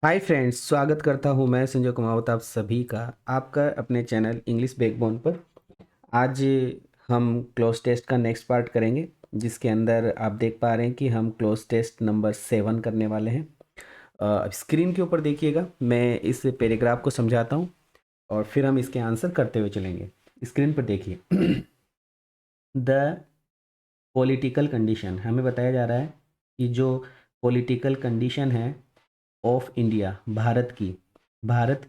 Hi friends, स्वागत करता हूँ मैं संजय कुमावत आप सभी का आपका अपने चैनल इंग्लिश बैकबोन पर। आज हम क्लोज टेस्ट का नेक्स्ट पार्ट करेंगे, जिसके अंदर आप देख पा रहे हैं कि हम क्लोज टेस्ट नंबर 7 करने वाले हैं। स्क्रीन के ऊपर देखिएगा, मैं इस पैराग्राफ को समझाता हूँ और फिर हम इसके आंसर करते हुए चलेंगे। स्क्रीन पर देखिए। द पॉलिटिकल कंडीशन, हमें बताया जा रहा है कि जो पॉलिटिकल कंडीशन है ऑफ इंडिया, भारत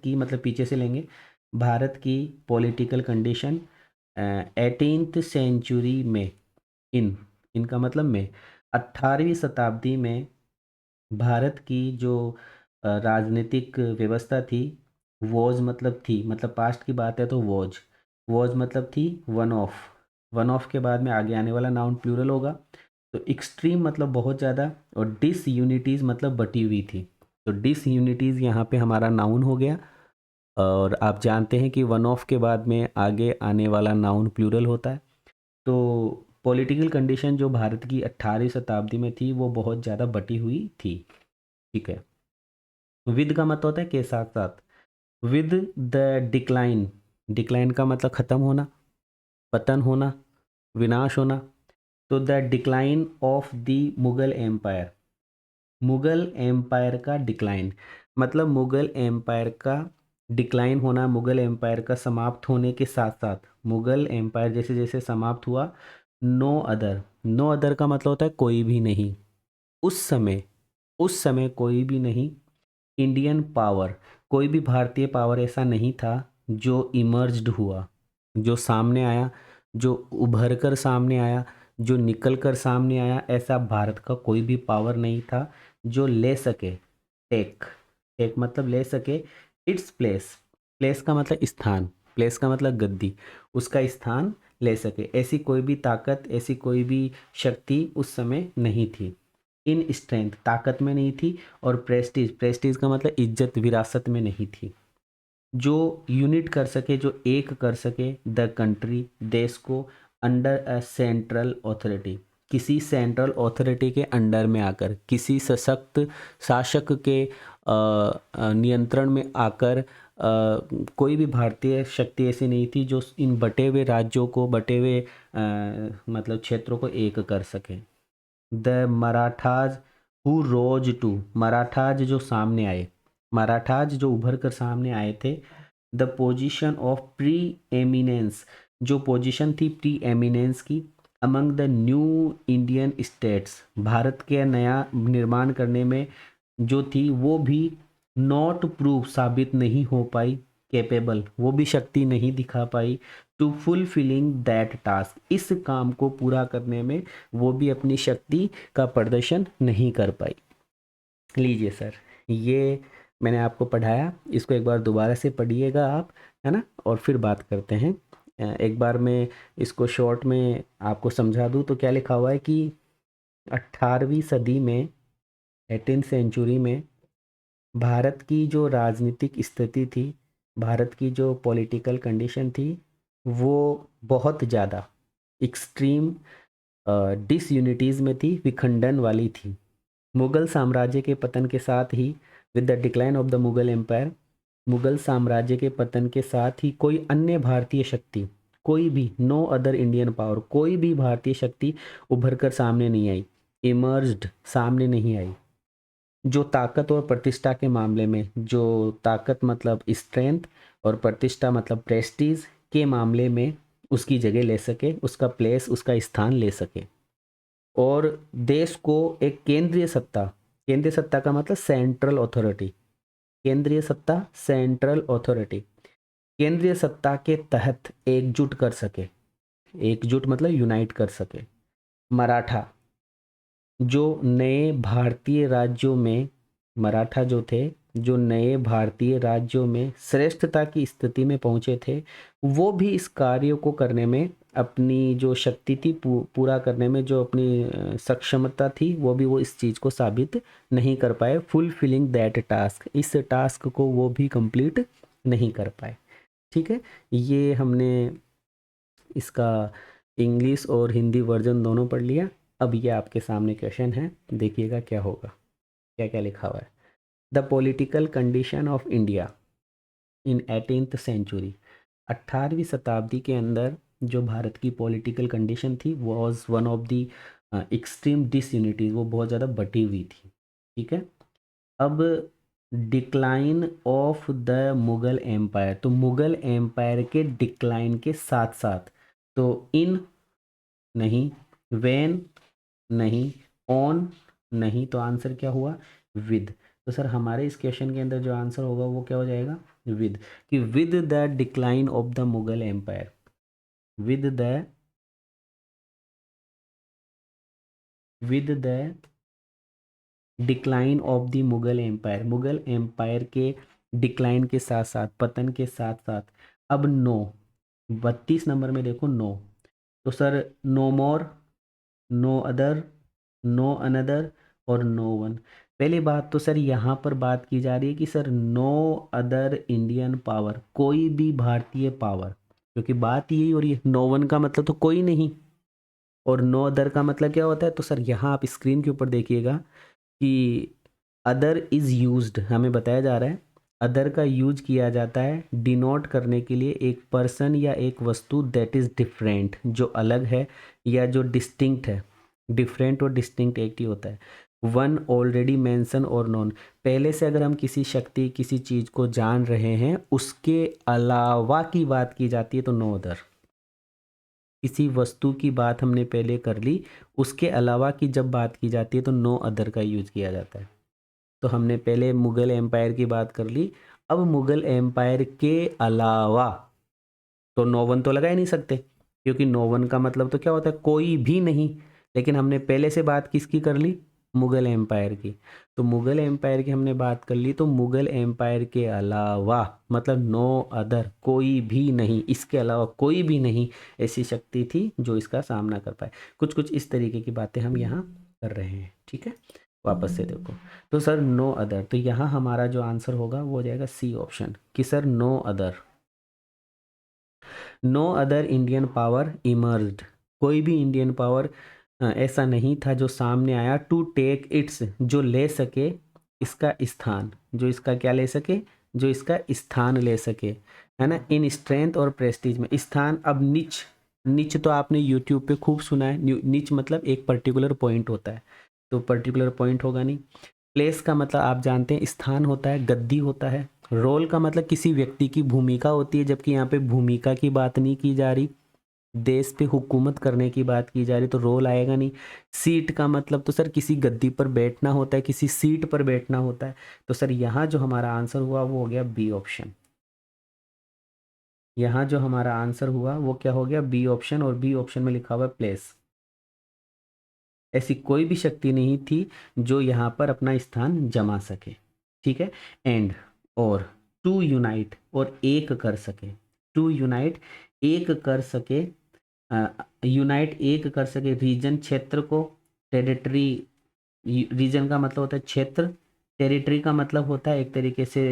की मतलब पीछे से लेंगे। भारत की पॉलिटिकल कंडीशन 18th सेंचुरी में, इनका मतलब में 18वीं शताब्दी में भारत की जो राजनीतिक व्यवस्था थी, वॉज मतलब थी, मतलब पास्ट की बात है तो वॉज मतलब थी वन ऑफ के बाद में आगे आने वाला नाउन प्लूरल होगा। तो एक्सट्रीम मतलब बहुत ज़्यादा, और डिसयूनिटीज़ मतलब बटी हुई थी। तो डिसयूनिटीज़ यहाँ पे हमारा नाउन हो गया। और आप जानते हैं कि वन ऑफ के बाद में आगे आने वाला नाउन प्लूरल होता है। तो पॉलिटिकल कंडीशन जो भारत की 18वीं शताब्दी में थी वो बहुत ज़्यादा बटी हुई थी। ठीक है। विद का मतलब होता है के साथ साथ। विद द डिक्लाइन, डिक्लाइन का मतलब ख़त्म होना, पतन होना, विनाश होना। तो the decline of the Mughal empire, Mughal empire का डिक्लाइन मतलब मुगल एम्पायर का डिक्लाइन होना, मुगल एम्पायर का समाप्त होने के साथ साथ मुगल एम्पायर जैसे जैसे समाप्त हुआ, नो अदर का मतलब होता है कोई भी नहीं। उस समय कोई भी नहीं। इंडियन पावर, कोई भी भारतीय पावर ऐसा नहीं था जो इमर्ज्ड हुआ, जो सामने आया, जो उभर कर सामने आया, जो निकल कर सामने आया। ऐसा भारत का कोई भी पावर नहीं था जो ले सके, टेक, टेक मतलब ले सके इट्स प्लेस, प्लेस का मतलब स्थान, प्लेस का मतलब गद्दी, उसका स्थान ले सके। ऐसी कोई भी ताकत, ऐसी कोई भी शक्ति उस समय नहीं थी। इन स्ट्रेंथ, ताकत में नहीं थी, और प्रेस्टीज, प्रेस्टीज का मतलब इज्जत, विरासत में नहीं थी, जो यूनिट कर सके, जो एक कर सके द कंट्री, देश को, अंडर अ सेंट्रल अथॉरिटी, किसी सेंट्रल अथॉरिटी के अंडर में आकर, किसी सशक्त शासक के नियंत्रण में आकर। कोई भी भारतीय शक्ति ऐसी नहीं थी जो इन बटे हुए राज्यों को, बटे हुए मतलब क्षेत्रों को एक कर सके। The Marathas who rose to, Marathas जो सामने आए, मराठाज जो उभर कर सामने आए थे। The position of preeminence, जो पोजीशन थी प्री एमिनेंस की, among the new Indian states, Bharat के नया निर्माण करने में जो थी वो भी नॉट प्रूफ, साबित नहीं हो पाई, कैपेबल, वो भी शक्ति नहीं दिखा पाई, टू फुलफिलिंग दैट टास्क, इस काम को पूरा करने में वो भी अपनी शक्ति का प्रदर्शन नहीं कर पाई। लीजिए सर, ये मैंने आपको पढ़ाया, इसको एक बार दोबारा से पढ़िएगा आप, है ना, और फिर बात करते हैं। एक बार मैं इसको शॉर्ट में आपको समझा दूँ तो क्या लिखा हुआ है कि 18वीं सदी में, 18th सेंचुरी में भारत की जो राजनीतिक स्थिति थी, भारत की जो पॉलिटिकल कंडीशन थी, वो बहुत ज़्यादा एक्सट्रीम डिसयूनिटीज़ में थी, विखंडन वाली थी। मुगल साम्राज्य के पतन के साथ ही, with the decline of the Mughal empire, Mughal साम्राज्य के पतन के साथ ही कोई अन्य भारतीय शक्ति, कोई भी, नो अदर इंडियन पावर, कोई भी भारतीय शक्ति उभर कर सामने नहीं आई, इमर्ज्ड, सामने नहीं आई, जो ताकत और प्रतिष्ठा के मामले में, जो ताकत मतलब स्ट्रेंथ और प्रतिष्ठा मतलब प्रेस्टीज के मामले में उसकी जगह ले सके, उसका प्लेस, उसका स्थान ले सके, और देश को एक केंद्रीय सत्ता, केंद्रीय सत्ता का मतलब सेंट्रल अथॉरिटी, केंद्रीय सत्ता, सेंट्रल अथॉरिटी, केंद्रीय सत्ता के तहत एकजुट कर सके, एकजुट मतलब यूनाइट कर सके। मराठा, जो नए भारतीय राज्यों में, मराठा जो थे, जो नए भारतीय राज्यों में श्रेष्ठता की स्थिति में पहुंचे थे, वो भी इस कार्य को करने में, अपनी जो शक्ति थी पूरा करने में, जो अपनी सक्षमता थी, वो भी वो इस चीज़ को साबित नहीं कर पाए, फुलफिलिंग दैट टास्क, इस टास्क को वो भी कंप्लीट नहीं कर पाए। ठीक है, ये हमने इसका इंग्लिश और हिंदी वर्जन दोनों पढ़ लिया। अब ये आपके सामने क्वेश्चन है, देखिएगा क्या होगा, क्या क्या लिखा हुआ है। The political condition of India in 18th century. 18वीं शताब्दी के अंदर जो भारत की पॉलिटिकल कंडीशन थी was one of the extreme disunities, वो बहुत ज़्यादा बटी हुई थी। ठीक है। अब decline of the Mughal empire, तो मुगल एम्पायर के डिक्लाइन के साथ साथ, तो इन नहीं, वेन नहीं, ऑन नहीं, तो आंसर क्या हुआ? विद। तो सर हमारे इस क्वेश्चन के अंदर जो आंसर होगा वो क्या हो जाएगा? विद। कि with the decline of the Mughal empire, with the decline of the Mughal empire, Mughal empire के डिक्लाइन के साथ साथ, पतन के साथ साथ, अब नो, 32 नंबर में देखो नो, तो सर नो मोर, नो अदर, नो अनदर और नो वन। पहली बात तो सर यहाँ पर बात की जा रही है कि sir no other Indian power, कोई भी भारतीय पावर, क्योंकि बात यही हो रही है। नो वन का मतलब तो कोई नहीं, और नो अदर का मतलब क्या होता है? तो सर यहाँ आप स्क्रीन के ऊपर देखिएगा कि अदर इज़ यूज्ड, हमें बताया जा रहा है अदर का यूज किया जाता है डिनोट करने के लिए एक पर्सन या एक वस्तु दैट इज़ डिफरेंट, जो अलग है या जो डिस्टिंक्ट है। डिफरेंट और डिस्टिंक्ट एक ही होता है। वन ऑलरेडी मेंशन और नॉन, पहले से अगर हम किसी शक्ति किसी चीज़ को जान रहे हैं उसके अलावा की बात की जाती है तो नो अदर। किसी वस्तु की बात हमने पहले कर ली, उसके अलावा की जब बात की जाती है तो नो अदर का यूज किया जाता है। तो हमने पहले मुगल एम्पायर की बात कर ली, अब मुगल एम्पायर के अलावा, तो नो वन तो लगा ही नहीं सकते, क्योंकि नो वन का मतलब तो क्या होता है? कोई भी नहीं। लेकिन हमने पहले से बात किसकी कर ली? मुगल एम्पायर की। तो मुगल एम्पायर की हमने बात कर ली, तो मुगल एम्पायर के अलावा मतलब नो अदर, कोई भी नहीं, इसके अलावा कोई भी नहीं ऐसी शक्ति थी जो इसका सामना कर पाए। कुछ कुछ इस तरीके की बातें हम यहाँ कर रहे हैं। ठीक है, वापस से देखो, तो सर नो अदर, तो यहाँ हमारा जो आंसर होगा वो हो जाएगा सी ऑप्शन, कि sir no other, no other Indian power emerged, कोई भी इंडियन पावर ऐसा नहीं था जो सामने आया टू टेक इट्स, जो ले सके इसका स्थान, जो इसका क्या ले सके? जो इसका स्थान ले सके, है ना, इन स्ट्रेंथ और प्रेस्टीज में। स्थान, अब निच, निच तो आपने यूट्यूब पे खूब सुना है, निच मतलब एक पर्टिकुलर पॉइंट होता है, तो पर्टिकुलर पॉइंट होगा नहीं। प्लेस का मतलब आप जानते हैं स्थान होता है, गद्दी होता है। रोल का मतलब किसी व्यक्ति की भूमिका होती है, जबकि यहाँ पे भूमिका की बात नहीं की जा रही, देश पे हुकूमत करने की बात की जा रही, तो रोल आएगा नहीं। सीट का मतलब तो सर किसी गद्दी पर बैठना होता है, किसी सीट पर बैठना होता है। तो सर यहाँ जो हमारा आंसर हुआ वो हो गया बी ऑप्शन। यहाँ जो हमारा आंसर हुआ वो क्या हो गया? बी ऑप्शन, और बी ऑप्शन में लिखा हुआ है प्लेस। ऐसी कोई भी शक्ति नहीं थी जो यहाँ पर अपना स्थान जमा सके। ठीक है, एंड और टू यूनाइट, और एक कर सके, टू यूनाइट एक कर सके, यूनाइट एक कर सके रीजन, क्षेत्र को, टेरिटरी, रीजन का मतलब होता है क्षेत्र, टेरिटरी का मतलब होता है एक तरीके से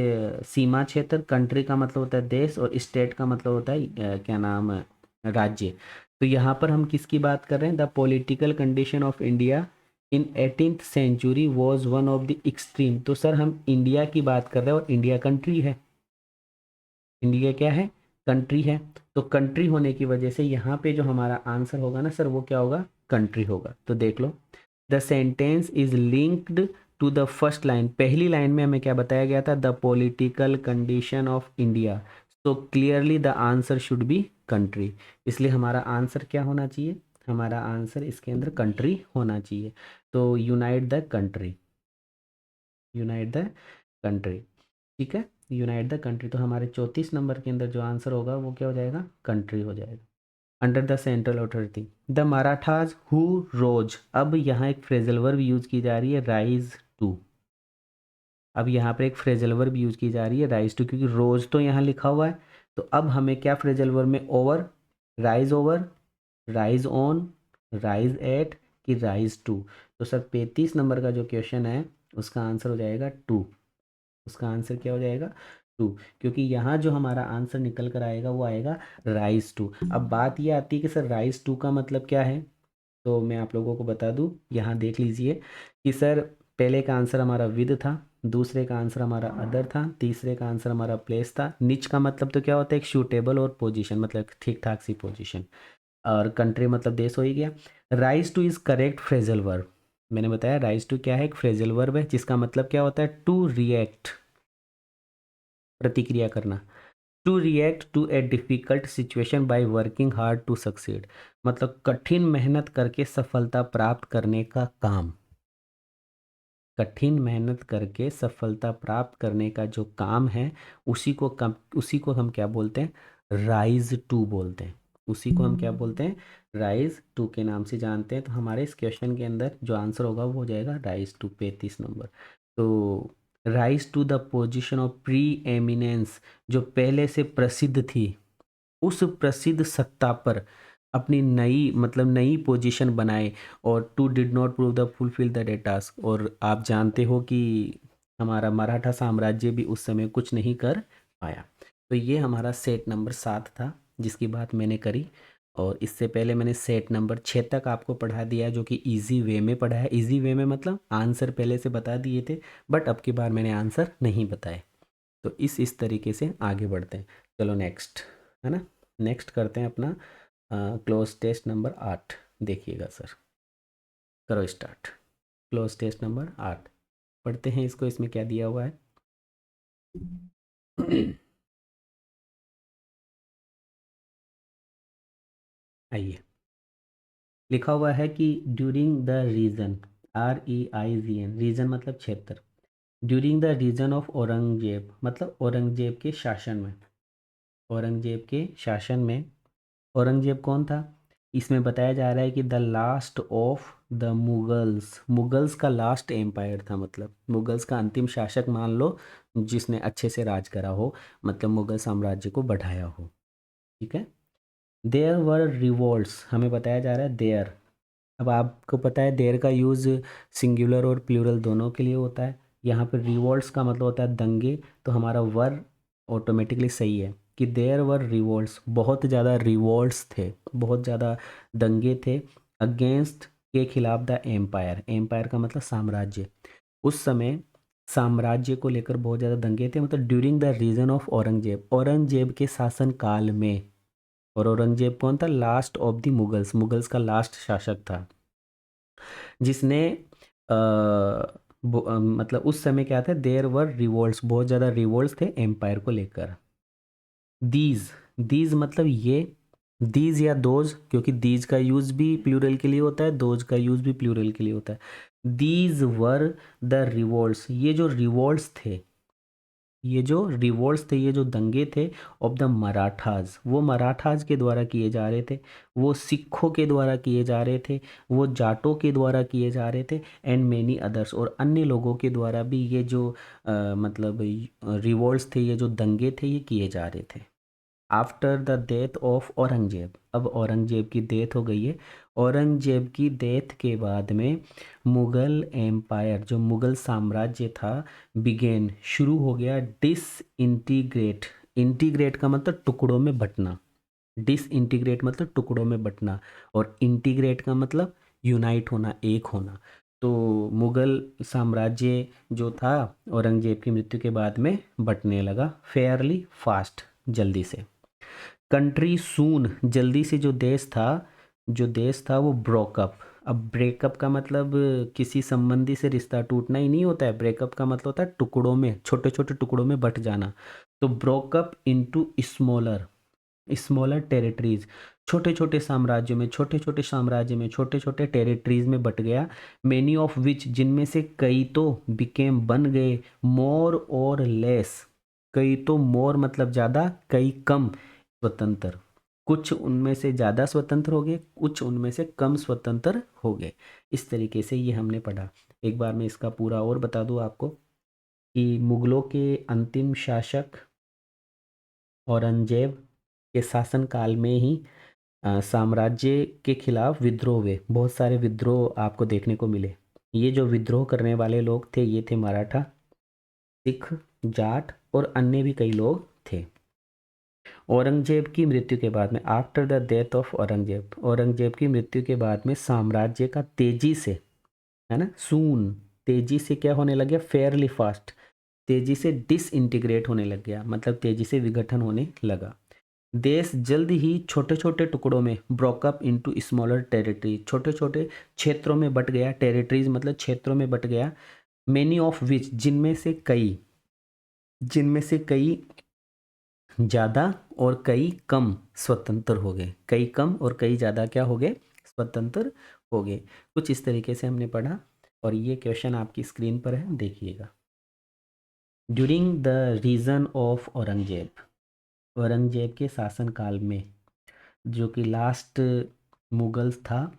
सीमा क्षेत्र, कंट्री का मतलब होता है देश, और स्टेट का मतलब होता है क्या नाम है? राज्य। तो यहाँ पर हम किसकी बात कर रहे हैं? The political condition of India in 18th century was one of the extreme, तो सर हम इंडिया की बात कर रहे हैं और इंडिया कंट्री है। इंडिया क्या है? कंट्री है। तो कंट्री होने की वजह से यहाँ पे जो हमारा आंसर होगा ना सर वो क्या होगा? कंट्री होगा। तो देख लो, the sentence is linked to the first line, पहली लाइन में हमें क्या बताया गया था? The political condition of India, तो clearly the answer should be country. इसलिए हमारा आंसर क्या होना चाहिए? हमारा आंसर इसके अंदर कंट्री होना चाहिए। तो unite the country, unite the country. ठीक है, यूनाइट द कंट्री, तो हमारे 34 नंबर के अंदर जो आंसर होगा वो क्या हो जाएगा? कंट्री हो जाएगा। Under the central authority the Marathas who rose, अब यहाँ एक फ्रेजल वर्ब यूज की जा रही है राइज टू। अब यहाँ पर एक फ्रेजल वर्ब यूज की जा रही है राइज टू, क्योंकि रोज तो यहाँ लिखा हुआ है, तो अब हमें क्या फ्रेजल वर्ब में? Over, rise on, rise at, कि राइज टू। तो सर 35 नंबर का जो क्वेश्चन है उसका आंसर हो जाएगा टू। उसका आंसर क्या हो जाएगा? टू, क्योंकि यहाँ जो हमारा आंसर निकल कर आएगा वो आएगा राइज टू। अब बात ये आती है कि सर राइज टू का मतलब क्या है, तो मैं आप लोगों को बता दूं, यहाँ देख लीजिए कि सर पहले का आंसर हमारा विद था, दूसरे का आंसर हमारा अदर था, तीसरे का आंसर हमारा प्लेस था। निच का मतलब तो क्या होता है, एक सूटेबल और पोजीशन, मतलब ठीक ठाक सी पोजीशन। और कंट्री मतलब देश हो ही गया। Rise two is correct phrasal verb. मैंने बताया राइज टू क्या है, एक फ्रेजल वर्ब है जिसका मतलब क्या होता है, टू रिएक्ट, प्रतिक्रिया करना। To react to a difficult situation by working hard to succeed, मतलब कठिन मेहनत करके सफलता प्राप्त करने का काम। कठिन मेहनत करके सफलता प्राप्त करने का जो काम है, उसी को हम क्या बोलते हैं, राइज टू बोलते हैं। उसी को हम क्या बोलते हैं, राइज टू के नाम से जानते हैं। तो हमारे इस क्वेश्चन के अंदर जो आंसर होगा वो हो जाएगा राइज टू, 35 नंबर। तो rise to the position of preeminence, जो पहले से प्रसिद्ध थी, उस प्रसिद्ध सत्ता पर अपनी नई, मतलब नई पोजीशन बनाए। और to did not prove the fulfill the task. और आप जानते हो कि हमारा मराठा साम्राज्य भी उस समय कुछ नहीं कर पाया। तो ये हमारा सेट नंबर 7 था जिसकी बात मैंने करी। और इससे पहले मैंने सेट नंबर 6 तक आपको पढ़ा दिया, जो कि इजी वे में पढ़ा है। इजी वे में मतलब आंसर पहले से बता दिए थे, बट अब की बार मैंने आंसर नहीं बताए। तो इस तरीके से आगे बढ़ते हैं। चलो नेक्स्ट, है ना, नेक्स्ट करते हैं अपना क्लोज टेस्ट नंबर 8। देखिएगा सर, करो स्टार्ट। क्लोज टेस्ट नंबर 8 पढ़ते हैं इसको, इसमें क्या दिया हुआ है। आइए, लिखा हुआ है कि during the region, REIGN, region मतलब क्षेत्र। During the region of Aurangzeb, मतलब औरंगजेब के शासन में। औरंगजेब के शासन में, औरंगजेब कौन था, इसमें बताया जा रहा है कि the last of the Mughals, Mughals का लास्ट एम्पायर था, मतलब मुगल्स का अंतिम शासक मान लो, जिसने अच्छे से राज करा हो, मतलब मुगल साम्राज्य को बढ़ाया हो। ठीक है। देयर वर रिवोल्ट्स, हमें बताया जा रहा है देयर। अब आपको पता है देयर का यूज़ सिंगुलर और प्लूरल दोनों के लिए होता है। यहाँ पर रिवोल्ट्स का मतलब होता है दंगे, तो हमारा वर ऑटोमेटिकली सही है कि देयर वर रिवोल्ट्स, बहुत ज़्यादा रिवोल्ट्स थे, बहुत ज़्यादा दंगे थे अगेंस्ट, के खिलाफ द एम्पायर। एम्पायर का मतलब साम्राज्य। उस समय साम्राज्य को लेकर बहुत ज़्यादा दंगे थे, मतलब during the region of Aurangzeb, Aurangzeb के शासन काल में। और औरंगजेब कौन था, last of the Mughals, Mughals का लास्ट शासक था, जिसने मतलब उस समय क्या था, देयर वर रिवोल्ट्स, बहुत ज़्यादा रिवोल्ट्स थे एम्पायर को लेकर। दीज, दीज मतलब ये, दीज या दोज, क्योंकि दीज का यूज़ भी प्लूरल के लिए होता है, दोज का यूज़ भी प्लूरल के लिए होता है। दीज वर द रिवोल्ट्स, ये जो रिवोल्ट्स थे, ये जो रिवोल्ट्स थे, ये जो दंगे थे, ऑफ द मराठाज, वो मराठाज के द्वारा किए जा रहे थे, वो सिखों के द्वारा किए जा रहे थे, वो जाटों के द्वारा किए जा रहे थे, एंड मेनी अदर्स, और अन्य लोगों के द्वारा भी ये जो मतलब रिवोल्ट्स थे, ये जो दंगे थे, ये किए जा रहे थे। After the death of Aurangzeb, अब औरंगजेब की डेथ हो गई है। औरंगजेब की डेथ के बाद में मुगल एम्पायर, जो मुगल साम्राज्य था, बिगेन, शुरू हो गया, डिसइंटीग्रेट। इंटीग्रेट का मतलब टुकड़ों में बंटना, डिसइंटीग्रेट मतलब टुकड़ों में बंटना, और इंटीग्रेट का मतलब यूनाइट होना, एक होना। तो मुगल साम्राज्य जो था औरंगजेब की मृत्यु के बाद में बंटने लगा, फेयरली फास्ट, जल्दी से। कंट्री सून, जल्दी से, जो देश था, जो देश था वो ब्रोकअप। अब ब्रेकअप का मतलब किसी संबंधी से रिश्ता टूटना ही नहीं होता है, ब्रेकअप का मतलब होता है टुकड़ों में, छोटे छोटे टुकड़ों में बट जाना। तो broke up into smaller, smaller territories, छोटे छोटे साम्राज्यों में, छोटे छोटे साम्राज्य में, छोटे छोटे टेरिटरीज में बट गया। मेनी ऑफ विच, जिनमें से कई तो बिकेम बन गए, मोर और लेस, कई तो मोर मतलब ज़्यादा, कई कम स्वतंत्र। कुछ उनमें से ज़्यादा स्वतंत्र हो गए, कुछ उनमें से कम स्वतंत्र हो गए। इस तरीके से ये हमने पढ़ा। एक बार मैं इसका पूरा और बता दूँ आपको कि मुगलों के अंतिम शासक औरंगजेब के शासनकाल में ही साम्राज्य के खिलाफ विद्रोह हुए, बहुत सारे विद्रोह आपको देखने को मिले। ये जो विद्रोह करने वाले लोग थे, ये थे मराठा, सिख, जाट और अन्य भी कई लोग थे। औरंगजेब की मृत्यु के बाद में, after the death of Aurangzeb, Aurangzeb की मृत्यु के बाद में साम्राज्य का तेजी से, है ना, सून, तेजी से क्या होने लग गया, फेयरली फास्ट, तेजी से डिसइंटीग्रेट होने लग गया, मतलब तेजी से विघटन होने लगा। देश जल्द ही छोटे छोटे टुकड़ों में ब्रोकअप इनटू स्मॉलर टेरिटरी, छोटे छोटे क्षेत्रों में बट गया, टेरिटरीज मतलब क्षेत्रों में बट गया। मेनी ऑफ विच, जिनमें से कई ज़्यादा और कई कम स्वतंत्र हो गए, कई कम और कई ज़्यादा क्या हो गए, स्वतंत्र हो गए। कुछ इस तरीके से हमने पढ़ा और ये क्वेश्चन आपकी स्क्रीन पर है, देखिएगा। During the region of Aurangzeb, Aurangzeb के शासनकाल में, जो कि लास्ट मुगल्स था,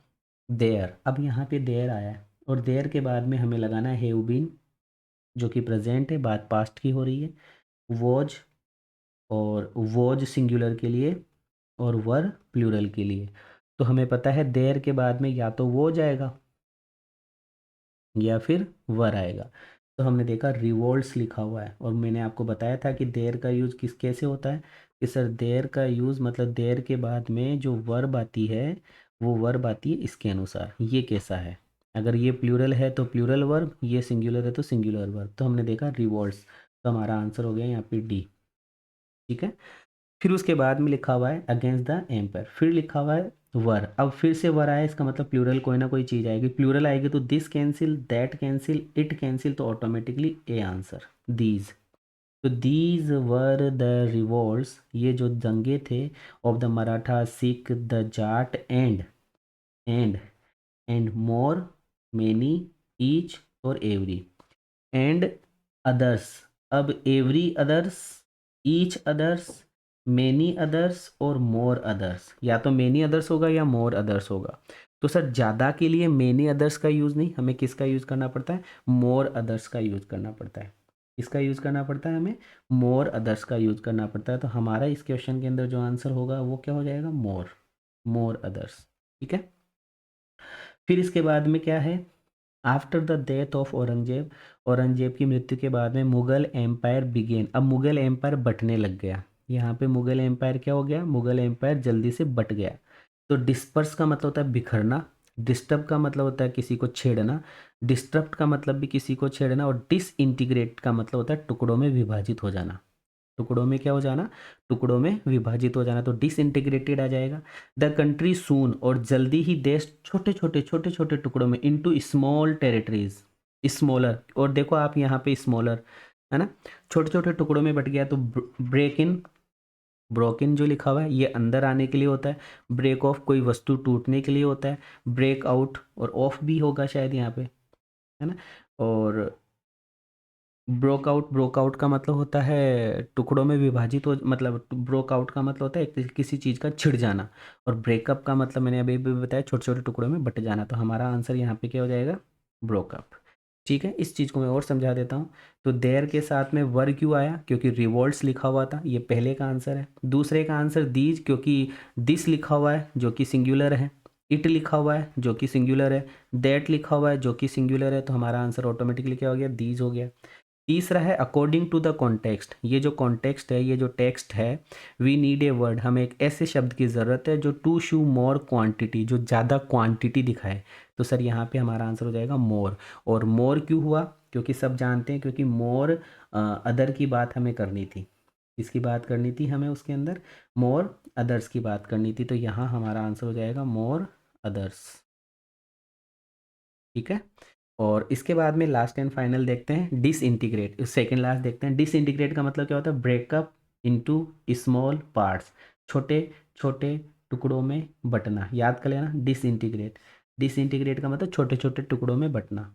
देयर, अब यहाँ पे देयर आया है और देयर के बाद में हमें लगाना है हैव बीन, जो कि प्रेजेंट है, बात पास्ट की हो रही है। वॉज, और वॉज सिंगुलर के लिए और वर प्लूरल के लिए। तो हमें पता है देयर के बाद में या तो वो जाएगा या फिर वर आएगा। तो हमने देखा रिवोल्ट्स लिखा हुआ है और मैंने आपको बताया था कि देयर का यूज़ किस कैसे होता है, कि सर देयर का यूज़ मतलब देयर के बाद में जो वर्ब आती है वो वर्ब आती है इसके अनुसार। ये कैसा है, अगर ये प्लूरल है तो प्लूरल वर्ब, ये सिंगुलर है तो सिंगुलर वर्ब। तो हमने देखा रिवोल्ट्स, तो हमारा आंसर हो गया यहाँ पे डी। ठीक है, फिर उसके बाद में लिखा हुआ है अगेंस्ट द एम्पायर, फिर लिखा हुआ है वर। अब फिर से वर आया, इसका मतलब प्लूरल कोई ना कोई चीज़ आएगी, प्लूरल आएगी तो this cancel, that cancel, it cancel, तो ऑटोमेटिकली ए आंसर दीज। तो दीज वर द रिवोल्ट्स, ये जो दंगे थे, of the Maratha, Sikh, the Jat and and more, many, each और एवरी, एंड अदर्स। अब every others, each others, many others और मोर others, या तो मेनी अदर्स होगा या मोर अदर्स होगा। तो सर ज़्यादा के लिए मेनी अदर्स का यूज़ नहीं, हमें किसका यूज़ करना पड़ता है, मोर अदर्स का यूज़ करना पड़ता है। इसका यूज़ करना पड़ता है, हमें मोर अदर्स का यूज़ करना पड़ता है। तो हमारा इस क्वेश्चन के अंदर जो आंसर होगा वो क्या हो जाएगा, मोर, मोर अदर्स। ठीक है, फिर इसके बाद में क्या है, after the death of Aurangzeb, Aurangzeb की मृत्यु के बाद में मुगल एम्पायर बिगेन। अब मुगल एम्पायर बटने लग गया, यहाँ पे मुगल एम्पायर क्या हो गया, मुगल एम्पायर जल्दी से बट गया। तो डिस्पर्स का मतलब होता है बिखरना, डिस्टर्ब का मतलब होता है किसी को छेड़ना, डिस्टर्ब का मतलब भी किसी को छेड़ना, और डिसइंटीग्रेट का मतलब होता है टुकड़ों में विभाजित हो जाना। टुकड़ों में क्या हो जाना, टुकड़ों में विभाजित हो जाना, तो डिसइंटीग्रेटेड आ जाएगा। द कंट्री सून, और जल्दी ही देश छोटे छोटे टुकड़ों में, इनटू स्मॉल टेरिटरीज, स्मॉलर, और देखो आप यहाँ पे स्मॉलर है ना, छोटे छोटे टुकड़ों में बट गया। तो ब्रेक इन, ब्रोकन जो लिखा हुआ है ये अंदर आने के लिए होता है, ब्रेक ऑफ कोई वस्तु टूटने के लिए होता है, ब्रेक आउट और ऑफ भी होगा शायद यहाँ पे, है ना। और ब्रोक आउट का मतलब होता है टुकड़ों में विभाजित हो, मतलब ब्रोक आउट का मतलब होता है किसी चीज़ का छिड़ जाना, और ब्रेकअप का मतलब मैंने अभी भी बताया छोटे छोटे टुकड़ों में बट जाना। तो हमारा आंसर यहाँ पे क्या हो जाएगा, ब्रोकअप। ठीक है, इस चीज़ को मैं और समझा देता हूँ। तो देयर के साथ में वर क्यों आया, क्योंकि रिवोल्ट्स लिखा हुआ था, ये पहले का आंसर है। दूसरे का आंसर दीज, क्योंकि दिस लिखा हुआ है जो कि सिंगुलर है, इट लिखा हुआ है जो कि सिंगुलर है, दैट लिखा हुआ है जो कि सिंगुलर है, तो हमारा आंसर ऑटोमेटिकली क्या हो गया, दीज हो गया। तीसरा है अकॉर्डिंग टू द कॉन्टेक्स्ट, ये जो कॉन्टेक्स्ट है, ये जो टेक्स्ट है, वी नीड ए वर्ड, हमें एक ऐसे शब्द की ज़रूरत है जो टू शू मोर क्वांटिटी, जो ज़्यादा क्वांटिटी दिखाए। तो सर यहाँ पे हमारा आंसर हो जाएगा मोर। और मोर क्यों हुआ, क्योंकि सब जानते हैं, क्योंकि मोर अदर की बात हमें करनी थी, किसकी बात करनी थी हमें उसके अंदर, मोर अदर्स की बात करनी थी। तो यहाँ हमारा आंसर हो जाएगा मोर अदर्स। ठीक है, और इसके बाद में लास्ट एंड फाइनल देखते हैं डिसइंटीग्रेट, सेकेंड लास्ट देखते हैं। डिसइंटीग्रेट का मतलब क्या होता है, ब्रेकअप इनटू स्मॉल पार्ट्स, छोटे छोटे टुकड़ों में बंटना, याद कर लेना डिसइंटीग्रेट। डिसइंटीग्रेट का मतलब छोटे छोटे टुकड़ों में बंटना।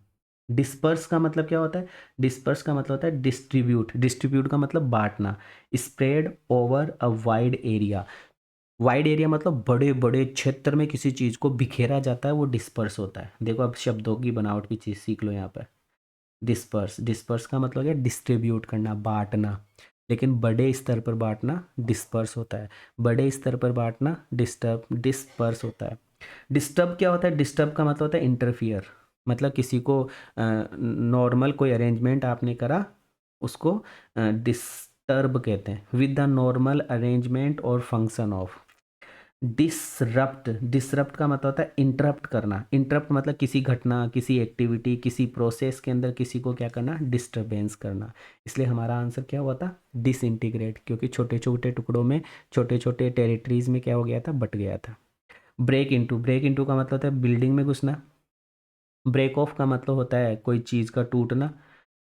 डिस्पर्स का मतलब क्या होता है, डिस्पर्स का मतलब होता है डिस्ट्रीब्यूट, डिस्ट्रीब्यूट का मतलब बांटना। Spread over a wide area, wide area मतलब बड़े बड़े क्षेत्र में किसी चीज़ को बिखेरा जाता है, वो डिस्पर्स होता है। देखो अब शब्दों की बनावट की चीज़ सीख लो यहाँ पर। डिस्पर्स, डिस्पर्स का मतलब है डिस्ट्रीब्यूट करना, बांटना, लेकिन बड़े स्तर पर बांटना डिस्पर्स होता है, बड़े स्तर पर बांटना डिस्पर्स होता है। डिस्टर्ब क्या होता है, डिस्टर्ब का मतलब होता है इंटरफियर, मतलब किसी को नॉर्मल कोई अरेंजमेंट आपने करा उसको डिस्टर्ब कहते हैं, विद द नॉर्मल अरेंजमेंट और फंक्शन ऑफ। डिसरप्ट, डिसरप्ट का मतलब होता है इंटरप्ट करना। इंटरप्ट मतलब किसी घटना, किसी एक्टिविटी, किसी प्रोसेस के अंदर किसी को क्या करना, डिस्टरबेंस करना। इसलिए हमारा आंसर क्या हुआ था, डिसइंटीग्रेट, क्योंकि छोटे छोटे टुकड़ों में, छोटे छोटे टेरिटरीज में क्या हो गया था, बट गया था। ब्रेक इनटू, ब्रेक इनटू का मतलब होता है बिल्डिंग में घुसना। ब्रेक ऑफ का मतलब होता है कोई चीज़ का टूटना।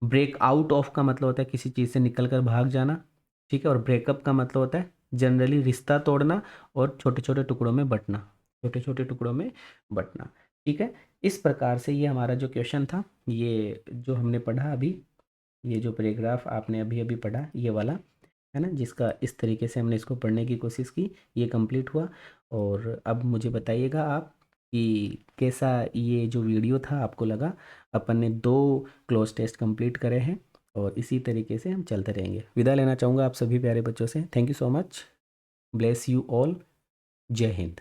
ब्रेक आउट ऑफ का मतलब होता है किसी चीज़ से निकल कर भाग जाना, ठीक है। और ब्रेकअप का मतलब होता है जनरली रिश्ता तोड़ना और छोटे छोटे टुकड़ों में बंटना, छोटे छोटे टुकड़ों में बंटना, ठीक है। इस प्रकार से ये हमारा जो क्वेश्चन था, ये जो हमने पढ़ा अभी, ये जो पैराग्राफ आपने अभी अभी पढ़ा ये वाला, है ना, जिसका इस तरीके से हमने इसको पढ़ने की कोशिश की, ये कंप्लीट हुआ। और अब मुझे बताइएगा आप कि कैसा ये जो वीडियो था आपको लगा। अपन ने 2 क्लोज टेस्ट कंप्लीट करे हैं और इसी तरीके से हम चलते रहेंगे। विदा लेना चाहूँगा आप सभी प्यारे बच्चों से। Thank you so much. Bless you all. जय हिंद।